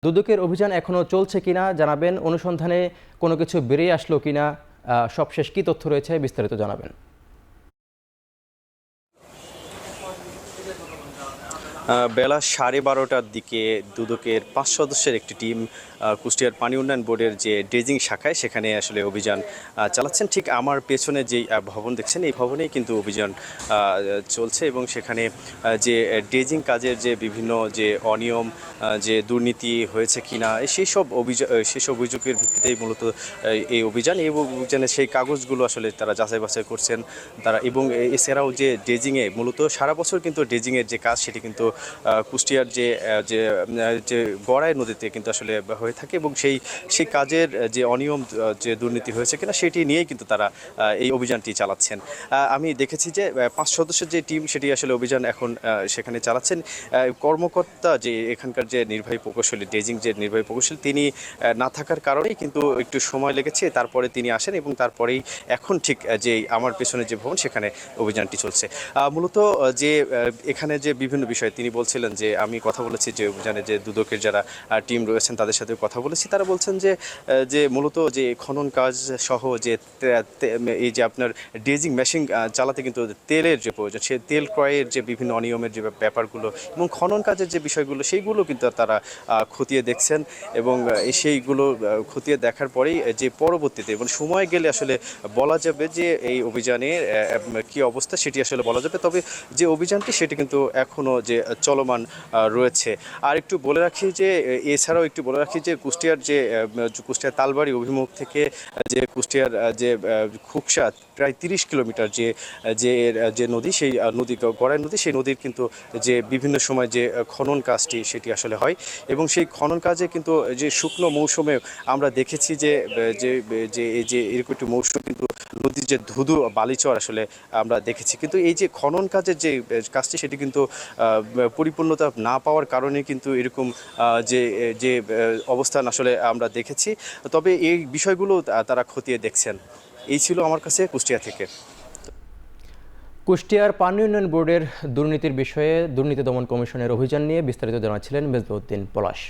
দুদকের অভিযান এখনো চলছে কিনা জানাবেন, অনুসন্ধানে কোনো কিছু বেরিয়ে আসলো কিনা, সবশেষ কি তথ্য রয়েছে বিস্তারিত জানাবেন। বেলা 12:30টার দিকে দুদকের 5 সদস্যের একটি টিম কুষ্টিয়ার পানি উন্নয়ন বোর্ডের যে ড্রেজিং শাখায় সেখানে আসলে অভিযান চালাচ্ছেন। ঠিক আমার পেছনে যেই ভবন দেখছেন এই ভবনেই কিন্তু অভিযান চলছে এবং সেখানে যে ড্রেজিং কাজের যে বিভিন্ন যে অনিয়ম, যে দুর্নীতি হয়েছে কিনা সেসব অভিযোগের ভিত্তিতেই মূলত এই অভিযান। এই অভিযানে সেই কাগজগুলো আসলে তারা যাচাই বাছাই করছেন তারা। এবং এছাড়াও যে ড্রেজিংয়ে মূলত সারা বছর কিন্তু ড্রেজিংয়ের যে কাজ সেটি কিন্তু কুষ্টিয়ার যে গড়াই নদীতে কিন্তু আসলে হয়ে থাকে এবং সেই কাজের যে অনিয়ম, যে দুর্নীতি হয়েছে কিনা সেটি নিয়েই কিন্তু তারা এই অভিযানটি চালাচ্ছেন। আমি দেখেছি যে 5 সদস্যের যে টিম সেটি আসলে অভিযান এখন সেখানে চালাচ্ছেন। কর্মকর্তা যে এখানকার যে নির্বাহী প্রকৌশলী, ড্রেজিং যে নির্বাহী প্রকৌশলী তিনি না থাকার কারণেই কিন্তু একটু সময় লেগেছে। তারপরে তিনি আসেন এবং তারপরেই এখন ঠিক যে আমার পেছনে যে ভবন সেখানে অভিযানটি চলছে। মূলত যে এখানে যে বিভিন্ন বিষয় তিনি বলছিলেন যে আমি কথা বলেছি যে অভিযানে যে দুদকের যারা টিম রয়েছেন তাদের সাথে কথা বলেছি। তারা বলছেন যে মূলত যে খনন কাজ সহ যে এই যে আপনার ড্রেজিং মেশিন চালাতে কিন্তু তেলের যে প্রয়োজন, সে তেল ক্রয়ের যে বিভিন্ন অনিয়মের যে ব্যাপারগুলো এবং খনন কাজের যে বিষয়গুলো সেইগুলো কিন্তু তারা খতিয়ে দেখছেন এবং সেইগুলো খতিয়ে দেখার পরেই যে পরবর্তীতে এবং সময় গেলে আসলে বলা যাবে যে এই অভিযানের কি অবস্থা সেটি আসলে বলা যাবে। তবে যে অভিযানটি সেটি কিন্তু এখনও যে চলমান রয়েছে। আর একটু বলে রাখি যে এছাড়াও একটু বলে রাখি যে কুষ্টিয়ার তালবাড়ি অভিমুখ থেকে যে কুষ্টিয়ার যে খুকসা প্রায় 30 কিলোমিটার যে নদী, সেই নদী গড়াই নদী, সেই নদীর কিন্তু যে বিভিন্ন সময় যে খনন কাজটি সেটি আসলে হয় এবং সেই খনন কাজে কিন্তু যে শুকনো মৌসুমে আমরা দেখেছি যে এই যে এরকম একটি মৌসুম কিন্তু নদীর যে ধুধু বালিচর আসলে আমরা দেখেছি। কিন্তু এই যে খনন কাজের যে কাজটি সেটি কিন্তু পরিপূর্ণতা না পাওয়ার কারণে কিন্তু এরকম যে যে অবস্থান আসলে আমরা দেখেছি। তবে এই বিষয়গুলো তারা খতিয়ে দেখছেন। এই ছিল আমার কাছে কুষ্টিয়া থেকে। কুষ্টিয়ার পানি উন্নয়ন বোর্ডের দুর্নীতির বিষয়ে দুর্নীতি দমন কমিশনের অভিযান নিয়ে বিস্তারিত জানাচ্ছিলেন মেজবাউদ্দিন পলাশ।